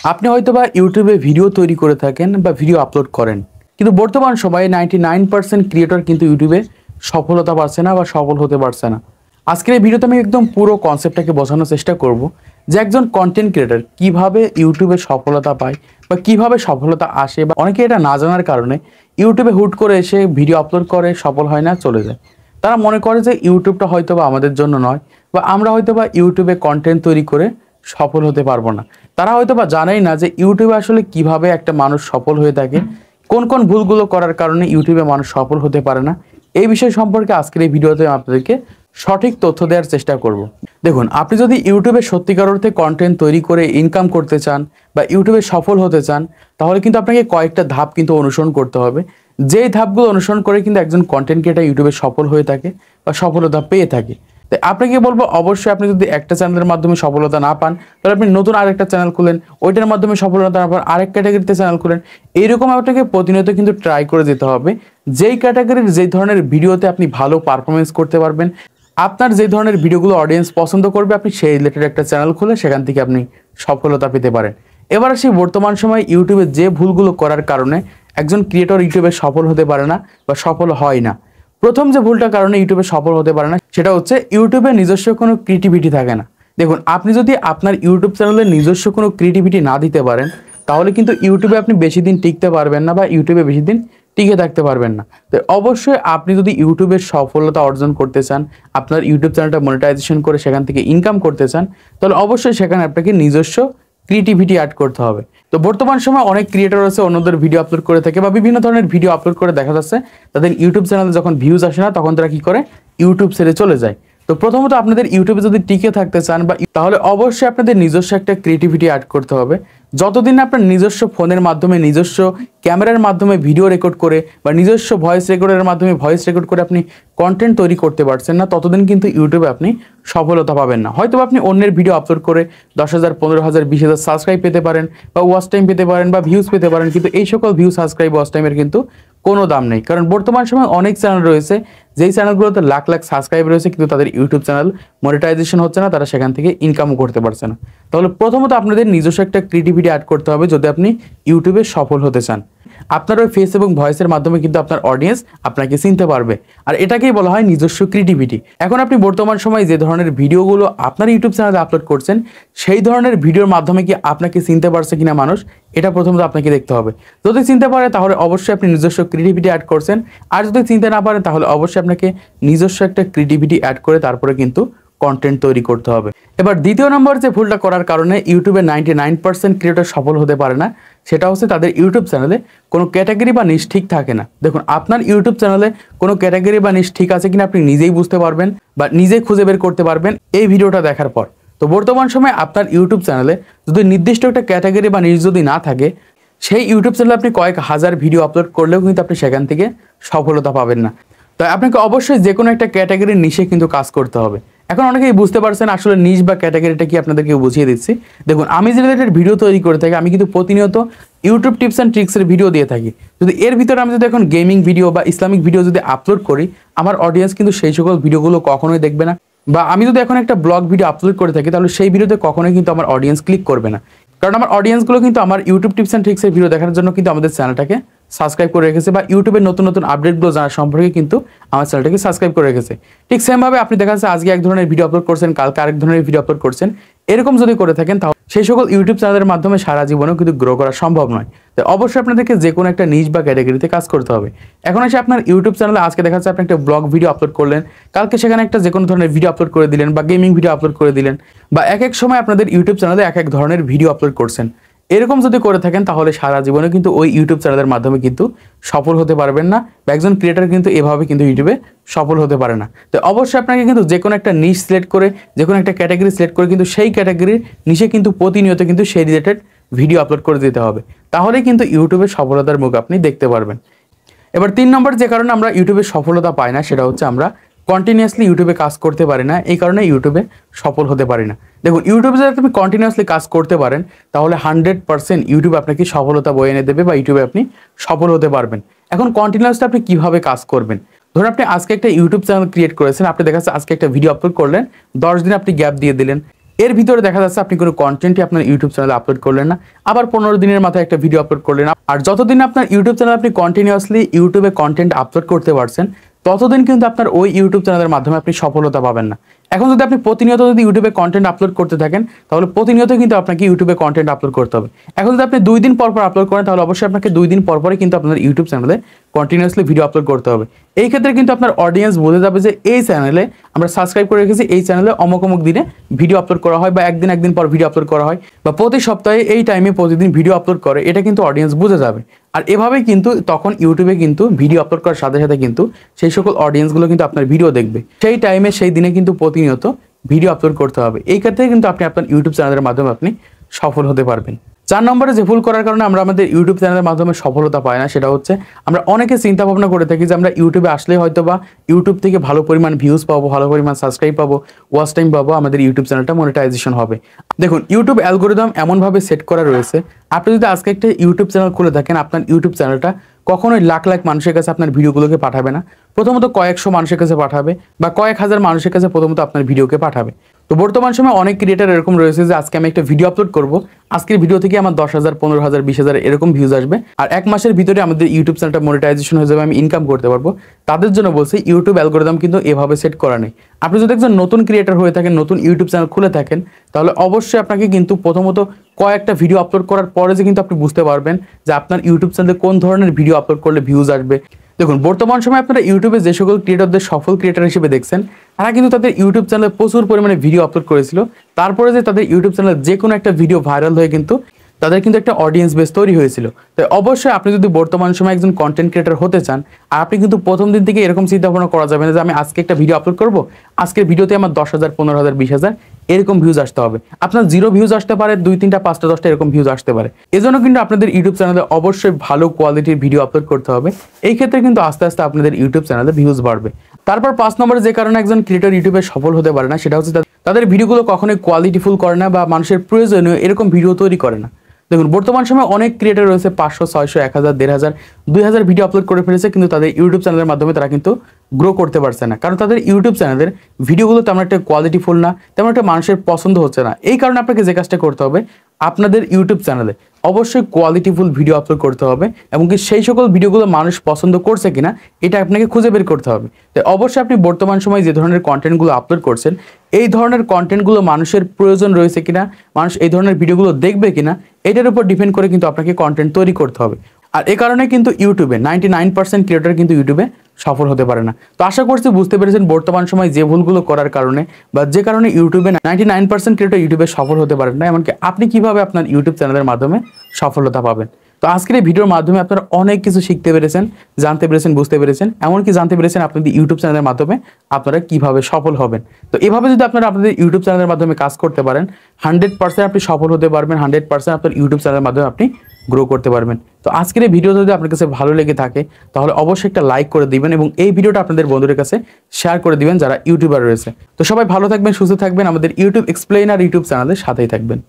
আপনি হয়তোবা ইউটিউবে ভিডিও তৈরি করে থাকেন বা ভিডিও আপলোড করেন, কিন্তু বর্তমান সময়ে 99% ক্রিয়েটর কিন্তু ইউটিউবে সফলতা পাচ্ছে না বা সফল হতে পারছে না। আজকের এই ভিডিওতে আমি একদম পুরো কনসেপ্টটাকে বোঝানোর চেষ্টা করব যে একজন কন্টেন্ট ক্রিয়েটর কিভাবে ইউটিউবে সফলতা পায় বা কিভাবে সফলতা আসে, বা অনেকে এটা না জানার কারণে ইউটিউবে হুট করে এসে ভিডিও আপলোড করে, সফল হয় না, চলে যায়। তারা মনে করে যে ইউটিউবটা হয়তোবা আমাদের জন্য নয়, বা আমরা হয়তোবা ইউটিউবে কন্টেন্ট তৈরি করে সফল হতে পারবো না। তারা হয়তোবা জানেই না যে ইউটিউবে আসলে কিভাবে একটা মানুষ সফল হয়ে থাকে, কোন কোন ভুলগুলো করার কারণে ইউটিউবে মানুষ সফল হতে পারে না। এই বিষয় সম্পর্কে আজকের এই ভিডিওতে আপনাদেরকে সঠিক তথ্য দেওয়ার চেষ্টা করব। দেখুন, আপনি যদি ইউটিউবে সত্যিকার অর্থে কন্টেন্ট তৈরি করে ইনকাম করতে চান বা ইউটিউবে সফল হতে চান, তাহলে কিন্তু আপনাকে কয়েকটা ধাপ কিন্তু অনুসরণ করতে হবে। যেই ধাপগুলো অনুসরণ করে কিন্তু একজন কন্টেন্ট ক্রিয়েটর ইউটিউবে সফল হয়ে থাকে বা সফলতা পেয়ে থাকে। তাই আপনাকে বলবো, অবশ্যই আপনি যদি একটা চ্যানেলের মাধ্যমে সফলতা না পান, তাহলে আপনি নতুন আরেকটা চ্যানেল খুলেন, ওইটার মাধ্যমে সফলতা না পান আরেক ক্যাটাগরিতে চ্যানেল খুলেন। এইরকম আপনাকে প্রতিনিয়ত কিন্তু ট্রাই করে যেতে হবে। যেই ক্যাটাগরির যেই ধরনের ভিডিওতে আপনি ভালো পারফরমেন্স করতে পারবেন, আপনার যে ধরনের ভিডিওগুলো অডিয়েন্স পছন্দ করবে, আপনি সেই রিলেটেড একটা চ্যানেল খুলে সেখান থেকে আপনি সফলতা পেতে পারেন। এবার আসি বর্তমান সময় ইউটিউবে যে ভুলগুলো করার কারণে একজন ক্রিয়েটর ইউটিউবে সফল হতে পারে না বা সফল হয় না। প্রথম যে ভুলটার কারণে ইউটিউবে সফল হতে পারে না, সেটা হচ্ছে ইউটিউবে নিজস্ব কোনো ক্রিয়েটিভিটি থাকে না। দেখুন, আপনি যদি আপনার ইউটিউব চ্যানেলে নিজস্ব কোনো ক্রিয়েটিভিটি না দিতে পারেন, তাহলে কিন্তু ইউটিউবে আপনি বেশি দিন টিকতে পারবেন না বা ইউটিউবে বেশি দিন টিকে থাকতে পারবেন না। তো অবশ্যই আপনি যদি ইউটিউবের সফলতা অর্জন করতে চান, আপনার ইউটিউব চ্যানেলটা মনিটাইজেশন করে সেখান থেকে ইনকাম করতে চান, তাহলে অবশ্যই সেখানে আপনাকে নিজস্ব ক্রিয়েটিভিটি অ্যাড করতে হবে। তো বর্তমান সময় অনেক ক্রিয়েটর আছে অন্যদের ভিডিও আপলোড করে থাকে বা বিভিন্ন ধরনের ভিডিও আপলোড করে দেখা যাচ্ছে তাদের ইউটিউব চ্যানেলে যখন ভিউজ আসে না, তখন তারা কি করে, ইউটিউব ছেড়ে চলে যায়। তো প্রথমত আপনাদের ইউটিউবে যদি টিকে থাকতে চান বা তাহলে অবশ্যই আপনাদের নিজস্ব একটা ক্রিয়েটিভিটি অ্যাড করতে হবে। যতদিন আপনার নিজস্ব ফোনের মাধ্যমে, নিজস্ব ক্যামেরার মাধ্যমে ভিডিও রেকর্ড করে বা নিজস্ব ভয়েস রেকর্ডের মাধ্যমে ভয়েস রেকর্ড করে আপনি কন্টেন্ট তৈরি করতে পারছেন না, ততদিন কিন্তু ইউটিউবে আপনি সফলতা পাবেন না। হয়তো আপনি অন্যের ভিডিও আপলোড করে 10,000, 15,000, 20,000 সাবস্ক্রাইব পেতে পারেন বা ওয়াচ টাইম পেতে পারেন বা ভিউজ পেতে পারেন, কিন্তু এই সকল ভিউ, সাবস্ক্রাইব, ওয়াচ টাইমের কিন্তু কোনো দাম নেই। কারণ বর্তমান সময় অনেক চ্যানেল রয়েছে যেই চ্যানেলগুলোতে লাখ লাখ সাবস্ক্রাইব রয়েছে, কিন্তু তাদের ইউটিউব চ্যানেল মনিটাইজেশন হচ্ছে না, তারা সেখান থেকে ইনকামও করতে পারছে না। তাহলে প্রথমত আপনাদের নিজস্ব একটা ক্রিয়েটিভিটি অ্যাড করতে হবে যদি আপনি ইউটিউবে সফল হতে চান। আপনার ওই ফেস এবং ভয়েসের মাধ্যমে কিন্তু আপনার অডিয়েন্স আপনাকে চিনতে পারবে, আর এটাকেই বলা হয় নিজস্ব ক্রিয়েটিভিটি। এখন আপনি বর্তমান সময়ে যে ধরনের ভিডিওগুলো আপনার ইউটিউব চ্যানেলে আপলোড করছেন, সেই ধরনের ভিডিওর মাধ্যমে কি আপনাকে চিনতে পারছে কিনা মানুষ, এটা প্রথমত আপনাকে দেখতে হবে। যদি চিনতে পারে তাহলে অবশ্যই আপনি নিজস্ব ক্রিয়েটিভিটি অ্যাড করছেন, আর যদি চিনতে না পারেন তাহলে অবশ্যই আপনাকে নিজস্ব একটা ক্রিয়েটিভিটি অ্যাড করে তারপরে কিন্তু কন্টেন্ট তৈরি করতে হবে। এবার দ্বিতীয় নম্বর যে ভুলটা করার কারণে ইউটিউবে 99% ক্রিয়েটর সফল হতে পারে না, সেটা হচ্ছে তাদের ইউটিউব চ্যানেলে কোনো ক্যাটাগরি বা নিশ ঠিক থাকে না। দেখুন, আপনার ইউটিউব চ্যানেলে কোনো ক্যাটাগরি বা নিশ ঠিক আছে কিনা আপনি নিজেই বুঝতে পারবেন বা নিজেই খুঁজে বের করতে পারবেন এই ভিডিওটা দেখার পর। তো বর্তমান সময়ে আপনার ইউটিউব চ্যানেলে যদি নির্দিষ্ট একটা ক্যাটাগরি বা নিশ যদি না থাকে, সেই ইউটিউব চ্যানেলে আপনি কয়েক হাজার ভিডিও আপলোড করলেও কিন্তু আপনি সেখান থেকে সফলতা পাবেন না। তাই আপনাকে অবশ্যই যে কোনো একটা ক্যাটাগরির নিশে কিন্তু কাজ করতে হবে। এখন অনেকেই বুঝতে পারছেন আসলে নিশ বা ক্যাটাগরিটা কি, আপনাদেরকে বুঝিয়ে দিচ্ছি। দেখুন, আমি যে রিলেটেড ভিডিও তৈরি করে থাকি, আমি কিন্তু প্রতিনিয়ত ইউটিউব টিপস অ্যান্ড ট্রিক্সের ভিডিও দিয়ে থাকি। যদি এর ভিতরে আমি যদি এখন গেমিং ভিডিও বা ইসলামিক ভিডিও যদি আপলোড করি, আমার অডিয়েন্স কিন্তু সেই সকল ভিডিওগুলো কখনোই দেখবে না। বা আমি যদি এখন একটা ব্লগ ভিডিও আপলোড করে থাকি, তাহলে সেই ভিডিওতে কখনোই কিন্তু আমার অডিয়েন্স ক্লিক করবে না। কারণ আমার অডিয়েন্সগুলো কিন্তু আমার ইউটিউব টিপস অ্যান্ড ট্রিক্সের ভিডিও দেখার জন্য কিন্তু আমাদের চ্যানেলটাকে সাবস্ক্রাইব করে রেখেছে, বা ইউটিউবের নতুন নতুন আপডেটগুলো জানার সম্পর্কে কিন্তু আমার চ্যানেলটাকে সাবস্ক্রাইব করে রেখেছে। ঠিক সেমভাবে আপনি দেখা যাচ্ছে আজকে এক ধরনের ভিডিও আপলোড করছেন, কালকে আরেক ধরনের ভিডিও আপলোড করছেন, এরকম যদি করে থাকেন তাহলে সেই সকল ইউটিউব চ্যানেলের মাধ্যমে সারা জীবনেও কিন্তু গ্রো করা সম্ভব নয়। তো অবশ্যই আপনাদেরকে যে কোনো একটা নিশ বা ক্যাটাগরিতে কাজ করতে হবে। এখন এসে আপনার ইউটিউব চ্যানেলে আজকে দেখা যাচ্ছে আপনি একটা ব্লগ ভিডিও আপলোড করলেন, কালকে সেখানে একটা যে কোনো ধরনের ভিডিও আপলোড করে দিলেন বা গেমিং ভিডিও আপলোড করে দিলেন, বা এক এক সময় আপনাদের ইউটিউব চ্যানেলে এক এক ধরনের ভিডিও আপলোড করছেন। এরকম যদি করে থাকেন তাহলে সারা জীবনে কিন্তু ওই ইউটিউব চ্যানেলের মাধ্যমে কিন্তু সফল হতে পারবেন না, বা একজন ক্রিয়েটর কিন্তু এভাবে কিন্তু ইউটিউবে সফল হতে পারে না। তো অবশ্যই আপনাকে কিন্তু যে কোনো একটা নিশ সিলেক্ট করে, যে কোনো একটা ক্যাটাগরি সিলেক্ট করে কিন্তু সেই ক্যাটাগরির নিশে কিন্তু প্রতিনিয়ত কিন্তু সেই রিলেটেড ভিডিও আপলোড করে দিতে হবে। তাহলে কিন্তু ইউটিউবে সফলতার মুখ আপনি দেখতে পারবেন। এবার 3 নম্বর যে কারণে আমরা ইউটিউবে সফলতা পাই না, সেটা হচ্ছে আমরা কন্টিনিউয়াসলি ইউটিউবে কাজ করতে পারি না, এই কারণে ইউটিউবে সফল হতে পারি না। দেখুন, ইউটিউবে যদি আপনি কন্টিনিউয়াসলি কাজ করতে পারেন, তাহলে 100% ইউটিউব আপনাকে সফলতা বয়ে এনে দেবে বা ইউটিউবে আপনি সফল হতে পারবেন। এখন কন্টিনিউয়াসলি আপনি কিভাবে কাজ করবেন? ধরুন আপনি আজকে একটা ইউটিউব চ্যানেল ক্রিয়েট করেছেন, আপনি দেখা যাচ্ছে আজকে একটা ভিডিও আপলোড করলেন, 10 দিন আপনি গ্যাপ দিয়ে দিলেন। এর ভিতরে দেখা যাচ্ছে আপনি কোনো কন্টেন্টই আপনার ইউটিউব চ্যানেলে আপলোড করলেন না, আবার 15 দিনের মাথায় একটা ভিডিও আপলোড করলেন। আর যতদিন আপনার ইউটিউব চ্যানেলে আপনি কন্টিনিউয়াসলি ইউটিউবে কন্টেন্ট আপলোড করতে পারছেন, ততদিন কিন্তু আপনার ওই ইউটিউব চ্যানেলের মাধ্যমে আপনি সফলতা পাবেন না। এখন যদি আপনি প্রতিনিয়ত যদি ইউটিউবে কন্টেন্ট আপলোড করতে থাকেন, তাহলে প্রতিনিয়ত কিন্তু আপনাকে ইউটিউবে কন্টেন্ট আপলোড করতে হবে। এখন যদি আপনি 2 দিন পর পর আপলোড করেন, তাহলে অবশ্যই আপনাকে 2 দিন পর পরই কিন্তু আপনার ইউটিউব চ্যানেলে কন্টিনিউয়াসলি ভিডিও আপলোড করতে হবে। এই ক্ষেত্রে কিন্তু আপনার অডিয়েন্স বুঝে যাবে যে এই চ্যানেলে আমরা সাবস্ক্রাইব করে রেখেছি, এই চ্যানেলে অমুক অমুক দিনে ভিডিও আপলোড করা হয়, বা একদিন পর ভিডিও আপলোড করা হয়, বা প্রতি সপ্তাহে এই টাইমে প্রতিদিন ভিডিও আপলোড করে, এটা কিন্তু অডিয়েন্স বুঝে যাবে। আর এভাবেই কিন্তু তখন ইউটিউবে কিন্তু ভিডিও আপলোড করার সাথে সাথে কিন্তু সেই সকল অডিয়েন্সগুলো কিন্তু আপনার ভিডিও দেখবে। সেই টাইমে সেই দিনে কিন্তু প্রতিনিয়ত ভিডিও আপলোড করতে হবে। এই ক্ষেত্রে কিন্তু আপনি আপনার ইউটিউব চ্যানেলের মাধ্যমে আপনি সফল হতে পারবেন। 4 নম্বরে যে ভুল করার কারণে আমরা আমাদের ইউটিউব চ্যানেলের মাধ্যমে সফলতা পাই না, সেটা হচ্ছে আমরা অনেকে চিন্তা ভাবনা করে থাকি যে আমরা ইউটিউবে আসলে হয়তো বা ইউটিউব থেকে ভালো পরিমাণ ভিউজ পাবো, ভালো পরিমাণ সাবস্ক্রাইব পাবো, ওয়াচ টাইম পাবো, আমাদের ইউটিউব চ্যানেলটা মনিটাইজেশন হবে। দেখুন, ইউটিউব অ্যালগোরিদম এমনভাবে সেট করা রয়েছে, আপনি যদি আজকে একটা ইউটিউব চ্যানেল খুলে থাকেন, আপনার ইউটিউব চ্যানেলটা কখনোই লাখ লাখ মানুষের কাছে আপনার ভিডিওগুলোকে পাঠাবে না। প্রথমত কয়েকশো মানুষের কাছে পাঠাবে, বা কয়েক হাজার মানুষের কাছে প্রথমত আপনার ভিডিওকে পাঠাবে। তো বর্তমান সময় অনেক ক্রিয়েটার এরকম রয়েছে যে আজকে আমি একটা ভিডিও আপলোড করব, আজকের ভিডিও থেকে আমার 10,000, 15,000, 20,000 এরকম ভিউজ আসবে, আর 1 মাসের ভিতরে আমাদের ইউটিউব চ্যানেলটা মনিটাইজেশন হয়ে যাবে, আমি ইনকাম করতে পারবো। তাদের জন্য বলছি ইউটিউব অ্যালগোরিদম কিন্তু এভাবে সেট করা নেই। আপনি যদি একজন নতুন ক্রিয়েটার হয়ে থাকেন, নতুন ইউটিউব চ্যানেল খুলে থাকেন, তাহলে অবশ্যই আপনাকে কিন্তু প্রথমত কয়েকটা ভিডিও আপলোড করার পরে যে কিন্তু আপনি বুঝতে পারবেন যে আপনার ইউটিউব চ্যানেলে কোন ধরনের ভিডিও আপলোড করলে ভিউজ আসবে। দেখুন, বর্তমান সময় আপনারা ইউটিউবে যে সকল ক্রিয়েটরদের সফল ক্রিয়েটর হিসেবে দেখছেন, তারা কিন্তু তাদের ইউটিউব চ্যানেলে প্রচুর পরিমাণে ভিডিও আপলোড করেছিল। তারপরে যে তাদের ইউটিউব চ্যানেলে যে কোনো একটা ভিডিও ভাইরাল হয়ে কিন্তু তাদের কিন্তু একটা অডিয়েন্স বেস তৈরি হয়েছিল। তাই অবশ্যই আপনি যদি বর্তমান সময় একজন কন্টেন্ট ক্রিয়েটর হতে চান, আর আপনি কিন্তু প্রথম দিন থেকে এরকম চিন্তা ভাবনা করা যাবে না যে আমি আজকে একটা ভিডিও আপলোড করব, আজকের ভিডিওতে আমার 10,000, 15,000, 20,000 এরকম ভিউজ আসতে হবে। আপনার 0 ভিউজ আসতে পারে, 2, 3টা, 5টা, 10টা এরকম ভিউজ আসতে পারে। এজন্য কিন্তু আপনাদের ইউটিউব চ্যানেলে অবশ্যই ভালো কোয়ালিটির ভিডিও আপলোড করতে হবে। এই ক্ষেত্রে কিন্তু আস্তে আস্তে আপনাদের ইউটিউব চ্যানেলে ভিউজ বাড়বে। তারপর 5 নম্বরে যে কারণে একজন ক্রিয়েটর ইউটিউবে সফল হতে পারে না, সেটা হচ্ছে তাদের ভিডিওগুলো কখনোই কোয়ালিটিফুল করে না, বা মানুষের প্রয়োজনীয় এরকম ভিডিও তৈরি করে না। দেখুন, বর্তমান সময় অনেক ক্রিয়েটর রয়েছে 500, 600, 1000, 1500, 2000 ভিডিও আপলোড করে ফেলেছে, কিন্তু তাদের ইউটিউব চ্যানেলের মাধ্যমে তারা কিন্তু গ্রো করতে পারছে না, কারণ তাদের ইউটিউব চ্যানেলের ভিডিওগুলো তেমন একটা কোয়ালিটিফুল না, তেমন একটা মানুষের পছন্দ হচ্ছে না। এই কারণে আপনাকে যে কাজটা করতে হবে, আপনাদের ইউটিউব চ্যানেলে অবশ্যই কোয়ালিটিফুল ভিডিও আপলোড করতে হবে, এবং কি সেই সকল ভিডিওগুলো মানুষ পছন্দ করছে কিনা এটা আপনাকে খুঁজে বের করতে হবে। তাই অবশ্যই আপনি বর্তমান সময়ে যে ধরনের কন্টেন্টগুলো আপলোড করছেন, এই ধরনের কন্টেন্টগুলো মানুষের প্রয়োজন রয়েছে কিনা, মানুষ এই ধরনের ভিডিওগুলো দেখবে কিনা, এটার উপর ডিপেন্ড করে কিন্তু আপনাকে কন্টেন্ট তৈরি করতে হবে। আর এই কারণে কিন্তু ইউটিউবে 99% ক্রিয়েটর কিন্তু ইউটিউবে সফল হতে পারে না। তো আশা করছি বুঝতে পেরেছেন বর্তমান সময় যে ভুলগুলো করার কারণে, বা যে কারণে ইউটিউবে 99% ক্রিয়েটর ইউটিউবে সফল হতে পারেন না, এমনকি আপনি কিভাবে আপনার ইউটিউব চ্যানেলের মাধ্যমে সফলতা পাবেন। তো আজকের এই ভিডিওর মাধ্যমে আপনারা অনেক কিছু শিখতে পেরেছেন, জানতে পেরেছেন, বুঝতে পেরেছেন, এমনকি জানতে পেরেছেন আপনাদের ইউটিউব চ্যানেলের মাধ্যমে আপনারা কিভাবে সফল হবেন। তো এভাবে যদি আপনারা আপনাদের ইউটিউব চ্যানেলের মাধ্যমে কাজ করতে পারেন, 100% আপনি সফল হতে পারবেন, 100% আপনার ইউটিউব চ্যানেলের মাধ্যমে আপনি গ্রো করতে পারবেন। তো আজকের এই ভিডিও যদি আপনার কাছে ভালো লেগে থাকে, তাহলে অবশ্যই একটা লাইক করে দিবেন, এবং এই ভিডিওটা আপনাদের বন্ধুদের কাছে শেয়ার করে দিবেন যারা ইউটিউবার রয়েছে। তো সবাই ভালো থাকবেন, সুস্থ থাকবেন, আমাদের ইউটিউব এক্সপ্লেইনার ইউটিউব চ্যানেলের সাথেই থাকবেন।